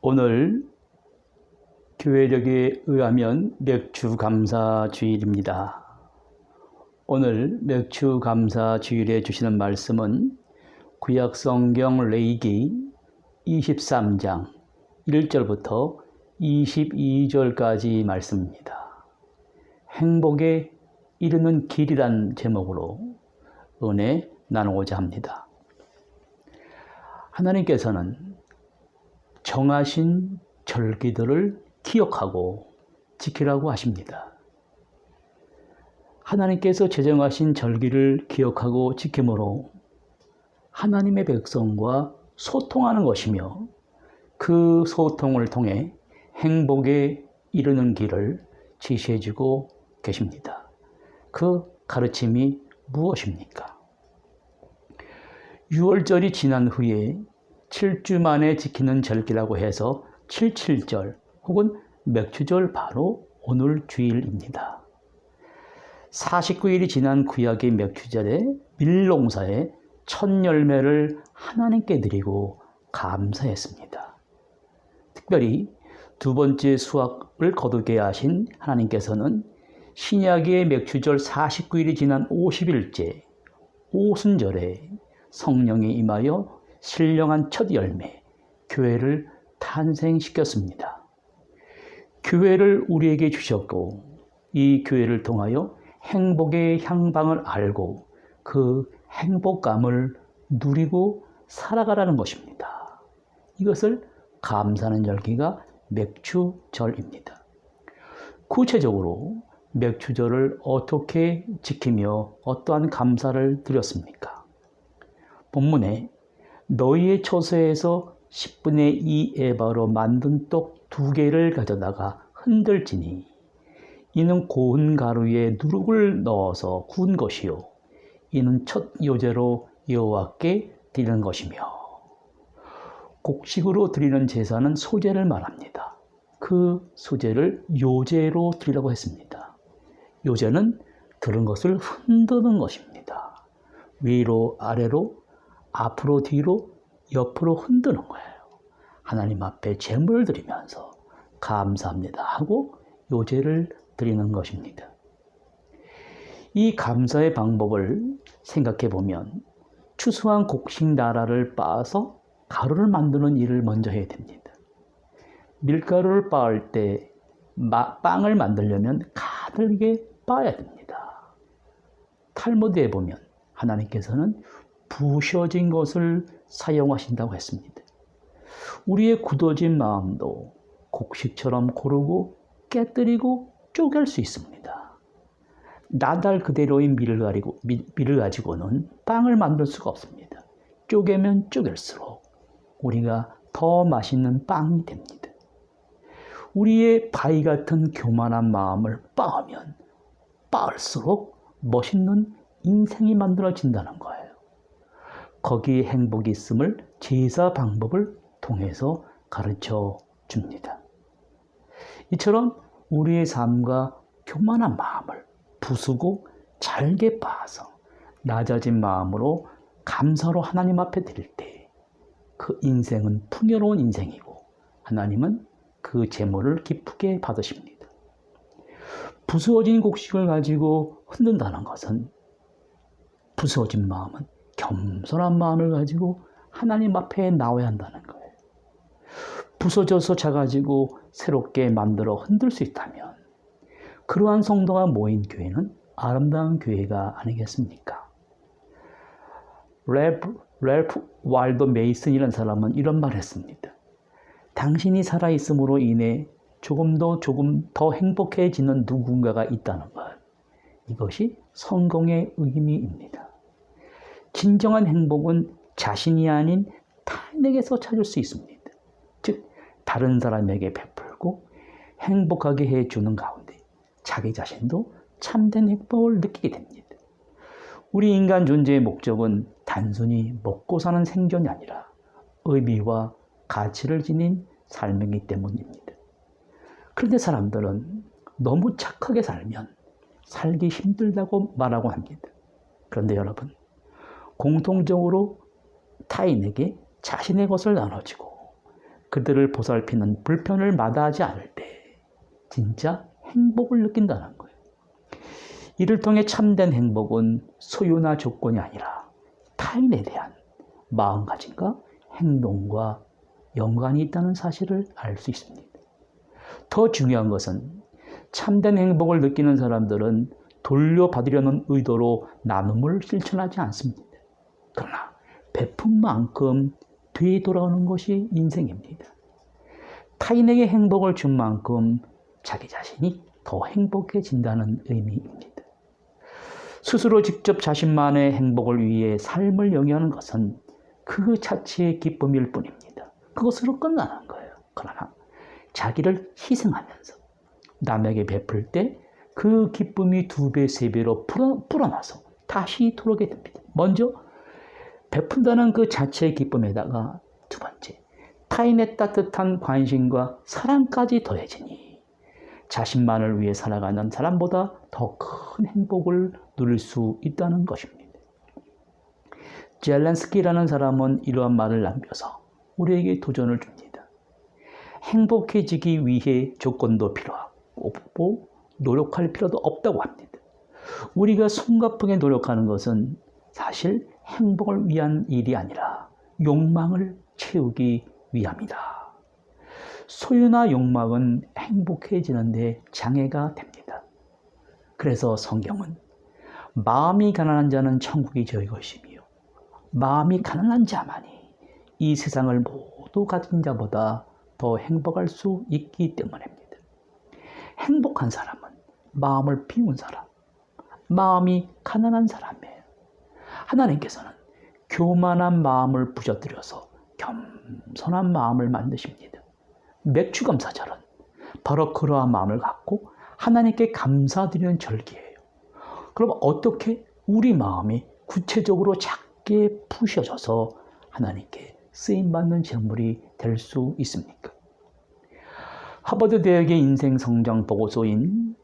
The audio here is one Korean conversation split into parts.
오늘 교회력에 의하면 맥주감사 주일입니다. 오늘 맥주감사 주일에 주시는 말씀은 구약성경 레위기 23장 1절부터 22절까지 말씀입니다. 행복에 이르는 길이란 제목으로 은혜 나누고자 합니다. 하나님께서는 정하신 절기들을 기억하고 지키라고 하십니다. 하나님께서 제정하신 절기를 기억하고 지킴으로 하나님의 백성과 소통하는 것이며 그 소통을 통해 행복에 이르는 길을 지시해주고 계십니다. 그 가르침이 무엇입니까? 6월절이 지난 후에 7주 만에 지키는 절기라고 해서 77절 혹은 맥주절 바로 오늘 주일입니다. 49일이 지난 구약의 맥주절에 밀농사에 첫 열매를 하나님께 드리고 감사했습니다. 특별히 두 번째 수확을 거두게 하신 하나님께서는 신약의 맥주절 49일이 지난 50일째 오순절에 성령이 임하여 신령한 첫 열매, 교회를 탄생시켰습니다. 교회를 우리에게 주셨고 이 교회를 통하여 행복의 향방을 알고 그 행복감을 누리고 살아가라는 것입니다. 이것을 감사하는 절기가 맥주절입니다. 구체적으로 맥주절을 어떻게 지키며 어떠한 감사를 드렸습니까? 본문에 너희의 처소에서 10분의 2 에바로 만든 떡 2개를 가져다가 흔들지니 이는 고운 가루에 누룩을 넣어서 구운 것이요 이는 첫 요제로 여호와께 드리는 것이며 곡식으로 드리는 제사는 소제를 말합니다. 그 소제를 요제로 드리라고 했습니다. 요제는 들은 것을 흔드는 것입니다. 위로 아래로 앞으로 뒤로 옆으로 흔드는 거예요. 하나님 앞에 제물을 드리면서 감사합니다 하고 요제를 드리는 것입니다. 이 감사의 방법을 생각해 보면 추수한 곡식 나라를 빻아서 가루를 만드는 일을 먼저 해야 됩니다. 밀가루를 빻을 때 빵을 만들려면 가늘게 빻아야 됩니다. 탈무드에 보면 하나님께서는 부셔진 것을 사용하신다고 했습니다. 우리의 굳어진 마음도 곡식처럼 고르고 깨뜨리고 쪼갤 수 있습니다. 나달 그대로의 밀을 가지고는 빵을 만들 수가 없습니다. 쪼개면 쪼갤수록 우리가 더 맛있는 빵이 됩니다. 우리의 바위 같은 교만한 마음을 빻으면 빻을수록 멋있는 인생이 만들어진다는 거예요. 거기에 행복이 있음을 제사 방법을 통해서 가르쳐 줍니다. 이처럼 우리의 삶과 교만한 마음을 부수고 잘게 빻아서 낮아진 마음으로 감사로 하나님 앞에 드릴 때 그 인생은 풍요로운 인생이고 하나님은 그 제물을 기쁘게 받으십니다. 부수어진 곡식을 가지고 흔든다는 것은 부수어진 마음은 겸손한 마음을 가지고 하나님 앞에 나와야 한다는 거예요. 부서져서 작아지고 새롭게 만들어 흔들 수 있다면 그러한 성도가 모인 교회는 아름다운 교회가 아니겠습니까? 랄프 왈도 메이슨이라는 사람은 이런 말을 했습니다. 당신이 살아있음으로 인해 조금 더 행복해지는 누군가가 있다는 것. 이것이 성공의 의미입니다. 진정한 행복은 자신이 아닌 타인에게서 찾을 수 있습니다. 즉 다른 사람에게 베풀고 행복하게 해주는 가운데 자기 자신도 참된 행복을 느끼게 됩니다. 우리 인간 존재의 목적은 단순히 먹고 사는 생존이 아니라 의미와 가치를 지닌 삶이기 때문입니다. 그런데 사람들은 너무 착하게 살면 살기 힘들다고 말하고 합니다. 그런데 여러분, 공통적으로 타인에게 자신의 것을 나눠주고 그들을 보살피는 불편을 마다하지 않을 때 진짜 행복을 느낀다는 거예요. 이를 통해 참된 행복은 소유나 조건이 아니라 타인에 대한 마음가짐과 행동과 연관이 있다는 사실을 알 수 있습니다. 더 중요한 것은 참된 행복을 느끼는 사람들은 돌려받으려는 의도로 나눔을 실천하지 않습니다. 그러나 베푼 만큼 되돌아오는 것이 인생입니다. 타인에게 행복을 준 만큼 자기 자신이 더 행복해진다는 의미입니다. 스스로 직접 자신만의 행복을 위해 삶을 영위하는 것은 그 자체의 기쁨일 뿐입니다. 그것으로 끝나는 거예요. 그러나 자기를 희생하면서 남에게 베풀 때 그 기쁨이 2배, 3배로 불어나서 다시 돌아오게 됩니다. 먼저 베푼다는 그 자체의 기쁨에다가 두 번째, 타인의 따뜻한 관심과 사랑까지 더해지니 자신만을 위해 살아가는 사람보다 더 큰 행복을 누릴 수 있다는 것입니다. 젤렌스키라는 사람은 이러한 말을 남겨서 우리에게 도전을 줍니다. 행복해지기 위해 조건도 필요 없고 노력할 필요도 없다고 합니다. 우리가 숨가쁘게 노력하는 것은 사실 행복을 위한 일이 아니라 욕망을 채우기 위함이다. 소유나 욕망은 행복해지는데 장애가 됩니다. 그래서 성경은 마음이 가난한 자는 천국이 저희 것이며 마음이 가난한 자만이 이 세상을 모두 가진 자보다 더 행복할 수 있기 때문입니다. 행복한 사람은 마음을 비운 사람, 마음이 가난한 사람이에요. 하나님께서는 교만한 마음을 부셔뜨려서 겸손한 마음을 만드십니다. 맥주감사절은 바로 그러한 마음을 갖고 하나님께 감사드리는 절기예요. 그럼 어떻게 우리 마음이 구체적으로 작게 부셔져서 하나님께 쓰임받는 제물이 될 수 있습니까? 하버드 대학의 인생 성장 보고서인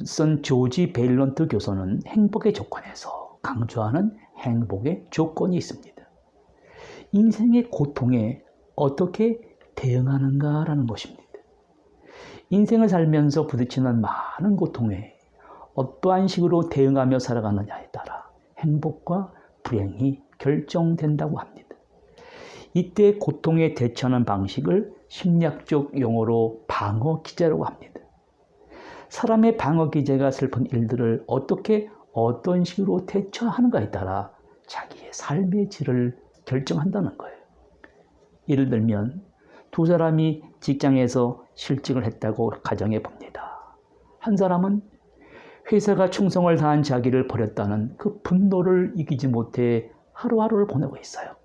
선 조지 베일런트 교수는 행복의 조건에서 강조하는 행복의 조건이 있습니다. 인생의 고통에 어떻게 대응하는가라는 것입니다. 인생을 살면서 부딪히는 많은 고통에 어떠한 식으로 대응하며 살아가느냐에 따라 행복과 불행이 결정된다고 합니다. 이때 고통에 대처하는 방식을 심리학적 용어로 방어 기제라고 합니다. 사람의 방어 기제가 슬픈 일들을 어떻게 어떤 식으로 대처하는가에 따라 자기의 삶의 질을 결정한다는 거예요. 예를 들면 두 사람이 직장에서 실직을 했다고 가정해 봅니다. 한 사람은 회사가 충성을 다한 자기를 버렸다는 그 분노를 이기지 못해 하루하루를 보내고 있어요.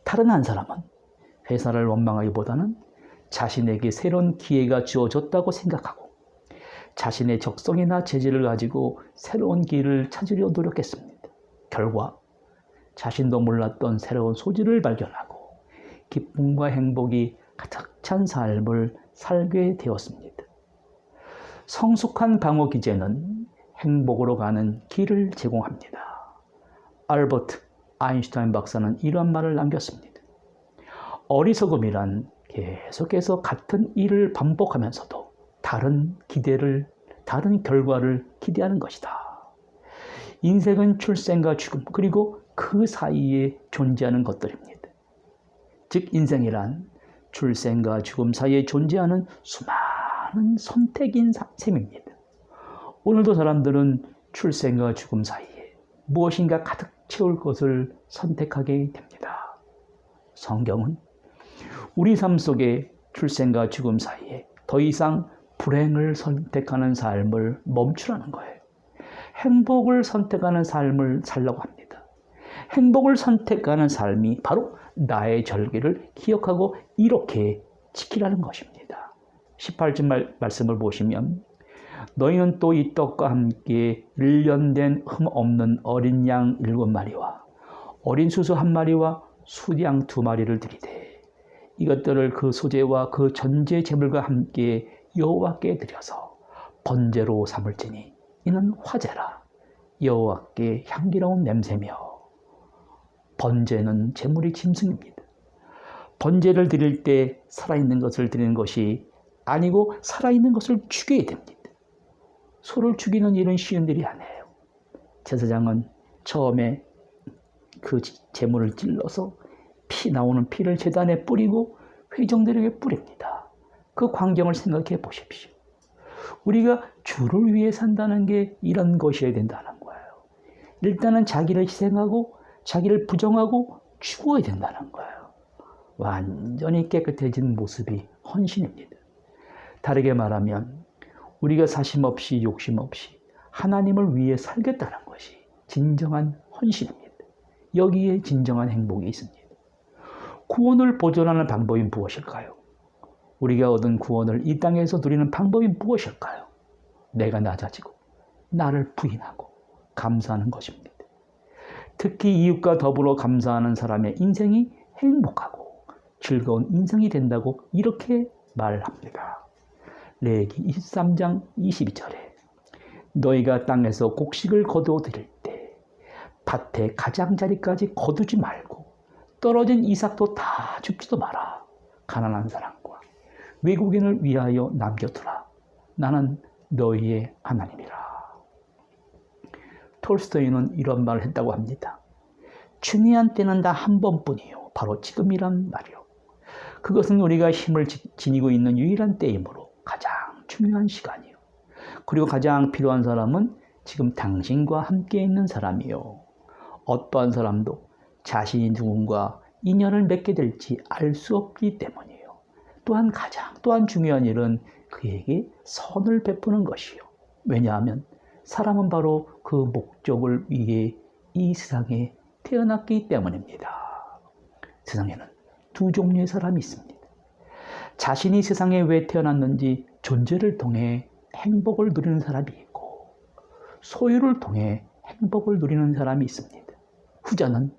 다른 한 사람은 회사를 원망하기보다는 자신에게 새로운 기회가 주어졌다고 생각하고 자신의 적성이나 재질을 가지고 새로운 길을 찾으려 노력했습니다. 결과 자신도 몰랐던 새로운 소질을 발견하고 기쁨과 행복이 가득 찬 삶을 살게 되었습니다. 성숙한 방어 기제는 행복으로 가는 길을 제공합니다. 알버트 아인슈타인 박사는 이런 말을 남겼습니다. 어리석음이란 계속해서 같은 일을 반복하면서도 다른 결과를 기대하는 것이다. 인생은 출생과 죽음 그리고 그 사이에 존재하는 것들입니다. 즉 인생이란 출생과 죽음 사이에 존재하는 수많은 선택인 셈입니다. 오늘도 사람들은 출생과 죽음 사이에 무엇인가 가득 채울 것을 선택하게 됩니다. 성경은 우리 삶 속에 출생과 죽음 사이에 더 이상 불행을 선택하는 삶을 멈추라는 거예요. 행복을 선택하는 삶을 살라고 합니다. 행복을 선택하는 삶이 바로 나의 절기를 기억하고 이렇게 지키라는 것입니다. 18절 말씀을 보시면 너희는 또 이 떡과 함께 1년 된 흠 없는 어린 양 7마리와 어린 수수 1마리와 수양 2마리를 드리되 이것들을 그 소제와 그 전제 제물과 함께 여호와께 드려서 번제로 삼을지니 이는 화제라 여호와께 향기로운 냄새며 번제는 제물이 짐승입니다. 번제를 드릴 때 살아있는 것을 드리는 것이 아니고 살아있는 것을 죽여야 됩니다. 소를 죽이는 일은 쉬운 일이 아니에요. 제사장은 처음에 그 제물을 찔러서 나오는 피를 제단에 뿌리고 회중들에게 뿌립니다. 그 광경을 생각해 보십시오. 우리가 주를 위해 산다는 게 이런 것이어야 된다는 거예요. 일단은 자기를 희생하고 자기를 부정하고 죽어야 된다는 거예요. 완전히 깨끗해진 모습이 헌신입니다. 다르게 말하면 우리가 사심 없이 욕심 없이 하나님을 위해 살겠다는 것이 진정한 헌신입니다. 여기에 진정한 행복이 있습니다. 구원을 보존하는 방법이 무엇일까요? 우리가 얻은 구원을 이 땅에서 누리는 방법이 무엇일까요? 내가 낮아지고 나를 부인하고 감사하는 것입니다. 특히 이웃과 더불어 감사하는 사람의 인생이 행복하고 즐거운 인생이 된다고 이렇게 말합니다. 레위기 23장 22절에 너희가 땅에서 곡식을 거두어들일 때 밭의 가장자리까지 거두지 말고 떨어진 이삭도 다 줍지도 마라. 가난한 사람과 외국인을 위하여 남겨두라. 나는 너희의 하나님이라. 톨스토이는 이런 말을 했다고 합니다. 중요한 때는 다 한 번뿐이요. 바로 지금이란 말이요. 그것은 우리가 힘을 지니고 있는 유일한 때이므로 가장 중요한 시간이요. 그리고 가장 필요한 사람은 지금 당신과 함께 있는 사람이요. 어떠한 사람도 자신이 누군가 인연을 맺게 될지 알 수 없기 때문이에요. 또한 중요한 일은 그에게 선을 베푸는 것이요. 왜냐하면 사람은 바로 그 목적을 위해 이 세상에 태어났기 때문입니다. 세상에는 두 종류의 사람이 있습니다. 자신이 세상에 왜 태어났는지 존재를 통해 행복을 누리는 사람이 있고 소유를 통해 행복을 누리는 사람이 있습니다. 후자는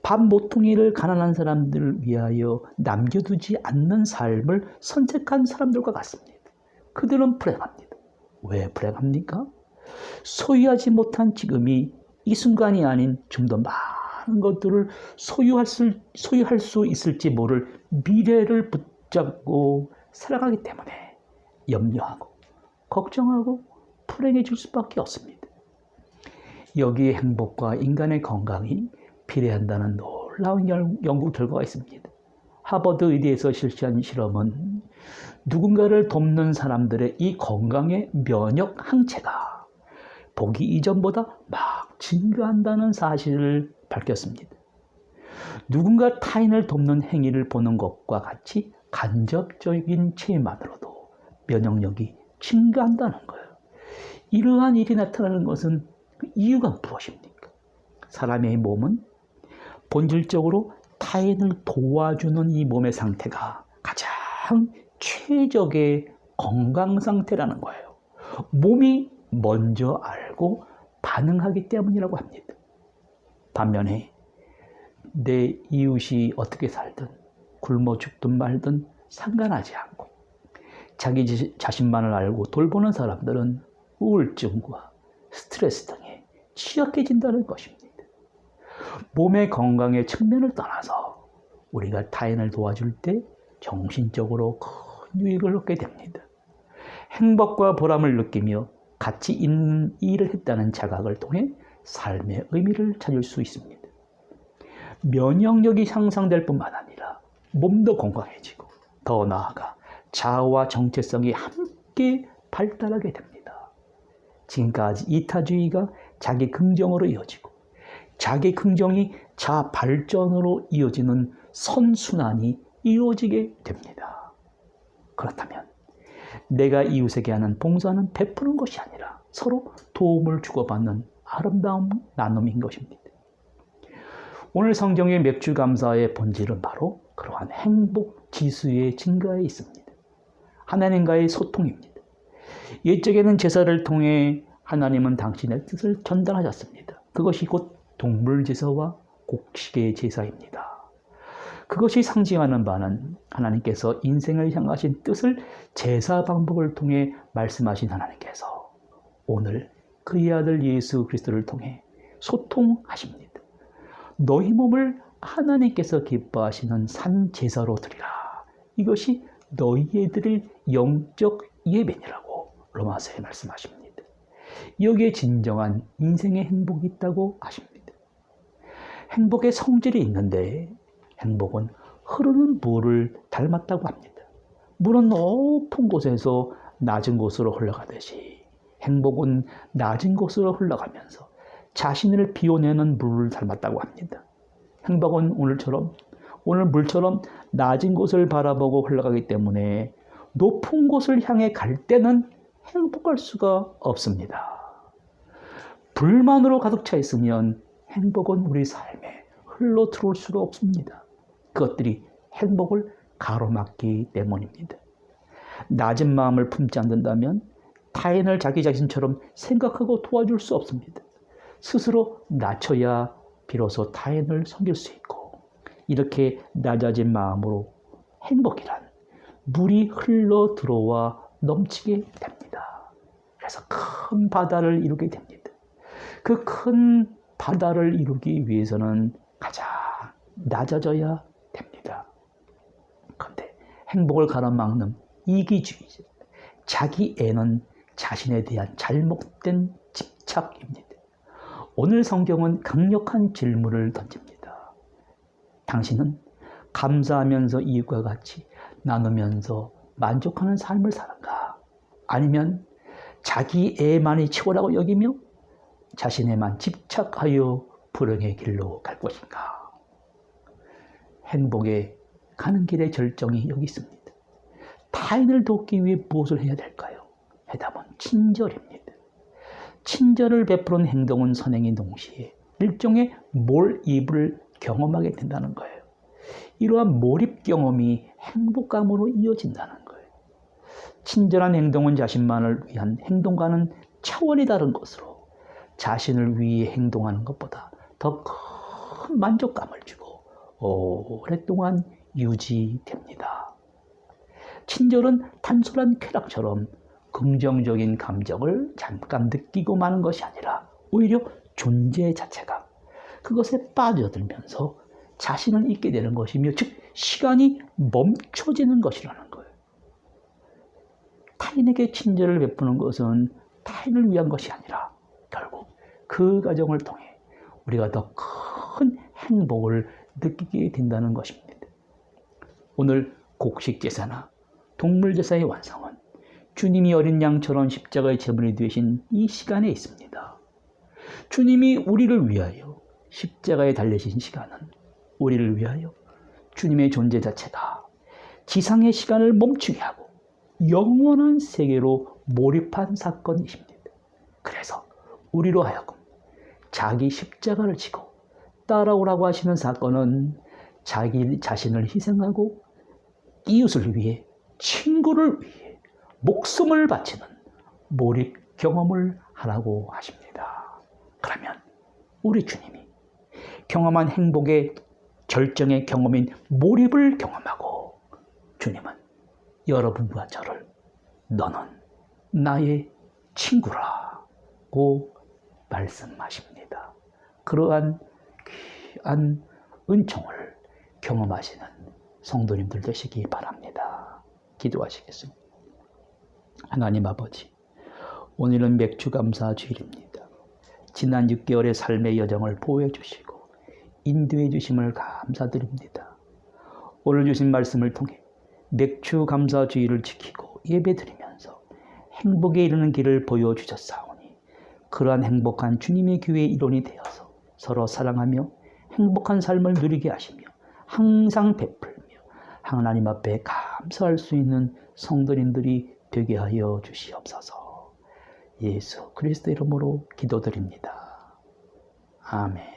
밥 모퉁이를 가난한 사람들을 위하여 남겨두지 않는 삶을 선택한 사람들과 같습니다. 그들은 불행합니다. 왜 불행합니까? 소유하지 못한 지금이 이 순간이 아닌 좀 더 많은 것들을 소유할 수 있을지 모를 미래를 붙잡고 살아가기 때문에 염려하고 걱정하고 불행해질 수밖에 없습니다. 여기에 행복과 인간의 건강이 비례한다는 놀라운 연구 결과가 있습니다. 하버드 의대에서 실시한 실험은 누군가를 돕는 사람들의 이 건강의 면역 항체가 보기 이전보다 막 증가한다는 사실을 밝혔습니다. 누군가 타인을 돕는 행위를 보는 것과 같이 간접적인 체험만으로도 면역력이 증가한다는 거예요. 이러한 일이 나타나는 것은 그 이유가 무엇입니까? 사람의 몸은 본질적으로 타인을 도와주는 이 몸의 상태가 가장 최적의 건강 상태라는 거예요. 몸이 먼저 알고 반응하기 때문이라고 합니다. 반면에 내 이웃이 어떻게 살든 굶어 죽든 말든 상관하지 않고 자기 자신만을 알고 돌보는 사람들은 우울증과 스트레스 등에 취약해진다는 것입니다. 몸의 건강의 측면을 떠나서 우리가 타인을 도와줄 때 정신적으로 큰 유익을 얻게 됩니다. 행복과 보람을 느끼며 가치 있는 일을 했다는 자각을 통해 삶의 의미를 찾을 수 있습니다. 면역력이 향상될 뿐만 아니라 몸도 건강해지고 더 나아가 자아와 정체성이 함께 발달하게 됩니다. 지금까지 이타주의가 자기 긍정으로 이어지고 자기 긍정이 자아 발전으로 이어지는 선순환이 이루어지게 됩니다. 그렇다면 내가 이웃에게 하는 봉사는 베푸는 것이 아니라 서로 도움을 주고받는 아름다운 나눔인 것입니다. 오늘 성경의 맥주 감사의 본질은 바로 그러한 행복 지수의 증가에 있습니다. 하나님과의 소통입니다. 옛적에는 제사를 통해 하나님은 당신의 뜻을 전달하셨습니다. 그것이 곧 동물 제사와 곡식의 제사입니다. 그것이 상징하는 바는 하나님께서 인생을 향하신 뜻을 제사 방법을 통해 말씀하신 하나님께서 오늘 그의 아들 예수 그리스도를 통해 소통하십니다. 너희 몸을 하나님께서 기뻐하시는 산 제사로 드리라. 이것이 너희의 드릴 영적 예배니라고 로마서에 말씀하십니다. 여기에 진정한 인생의 행복이 있다고 하십니다. 행복의 성질이 있는데 행복은 흐르는 물을 닮았다고 합니다. 물은 높은 곳에서 낮은 곳으로 흘러가듯이 행복은 낮은 곳으로 흘러가면서 자신을 비워내는 물을 닮았다고 합니다. 행복은 오늘 물처럼 낮은 곳을 바라보고 흘러가기 때문에 높은 곳을 향해 갈 때는 행복할 수가 없습니다. 불만으로 가득 차 있으면 행복은 우리 삶에 흘러 들어올 수가 없습니다. 그것들이 행복을 가로막기 때문입니다. 낮은 마음을 품지 않는다면 타인을 자기 자신처럼 생각하고 도와줄 수 없습니다. 스스로 낮춰야 비로소 타인을 섬길 수 있고, 이렇게 낮아진 마음으로 행복이란 물이 흘러 들어와 넘치게 됩니다. 그래서 큰 바다를 이루게 됩니다. 그 큰 바다를 이루기 위해서는 가장 낮아져야 됩니다. 그런데 행복을 가로막는 이기주의자, 자기애는 자신에 대한 잘못된 집착입니다. 오늘 성경은 강력한 질문을 던집니다. 당신은 감사하면서 이웃과 같이 나누면서 만족하는 삶을 사는가? 아니면 자기애만이 최고라고 여기며 자신에만 집착하여 불행의 길로 갈 것인가? 행복에 가는 길의 절정이 여기 있습니다. 타인을 돕기 위해 무엇을 해야 될까요? 해답은 친절입니다. 친절을 베푸는 행동은 선행인 동시에 일종의 몰입을 경험하게 된다는 거예요. 이러한 몰입 경험이 행복감으로 이어진다는 거예요. 친절한 행동은 자신만을 위한 행동과는 차원이 다른 것으로 자신을 위해 행동하는 것보다 더 큰 만족감을 주고 오랫동안 유지됩니다. 친절은 단순한 쾌락처럼 긍정적인 감정을 잠깐 느끼고 마는 것이 아니라 오히려 존재 자체가 그것에 빠져들면서 자신을 잊게 되는 것이며, 즉 시간이 멈춰지는 것이라는 거예요. 타인에게 친절을 베푸는 것은 타인을 위한 것이 아니라 결국 그 과정을 통해 우리가 더 큰 행복을 느끼게 된다는 것입니다. 오늘 곡식제사나 동물제사의 완성은 주님이 어린 양처럼 십자가의 제물이 되신 이 시간에 있습니다. 주님이 우리를 위하여 십자가에 달리신 시간은 우리를 위하여 주님의 존재 자체가 지상의 시간을 멈추게 하고 영원한 세계로 몰입한 사건이십니다. 그래서 우리로 하여금 자기 십자가를 지고 따라오라고 하시는 사건은 자기 자신을 희생하고 이웃을 위해, 친구를 위해 목숨을 바치는 몰입 경험을 하라고 하십니다. 그러면 우리 주님이 경험한 행복의 절정의 경험인 몰입을 경험하고 주님은 여러분과 저를 너는 나의 친구라고 말씀하십니다. 그러한 귀한 은총을 경험하시는 성도님들 되시기 바랍니다. 기도하시겠습니다. 하나님 아버지, 오늘은 맥주감사 주일입니다. 지난 6개월의 삶의 여정을 보호해 주시고 인도해 주심을 감사드립니다. 오늘 주신 말씀을 통해 맥주감사 주일을 지키고 예배드리면서 행복에 이르는 길을 보여주셨사오니 그러한 행복한 주님의 교회의 일원이 되어서 서로 사랑하며 행복한 삶을 누리게 하시며 항상 베풀며 하나님 앞에 감사할 수 있는 성도님들이 되게 하여 주시옵소서. 예수 그리스도 이름으로 기도드립니다. 아멘.